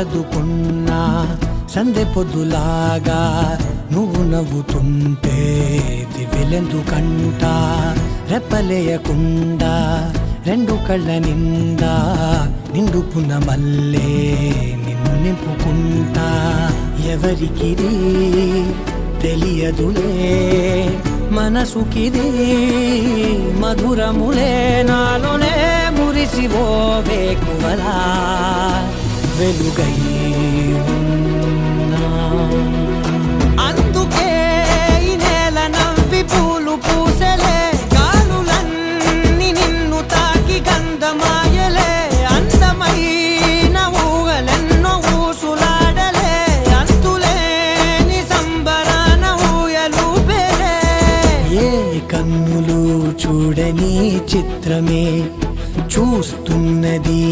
రంగులదుకున్నా సందె పొద్దులాగా నువ్వు నవ్వుతుంటే దివ్వెలెందుకంట రెప్పలేయకుండా రెండు కళ్ళ నిండా నిండుకున్న మల్లే నిన్ను నింపుకుంటా ఎవరికిది తెలియదులే మనసుకిది మధురములే నాలోనే మురిసివో వేకువలా వెలుగై ఉన్నా అందుకే ఈ నేల నవ్వి పూలు పూసలే గాలులన్నీ నిన్ను తాకి గంధమాయలే అందమైన ఊగలెన్నో ఊసులాడలే అంతులేని సంబరాన ఊయలూపేలే ఏ కన్నులు చూడని చిత్రమే చూస్తున్నది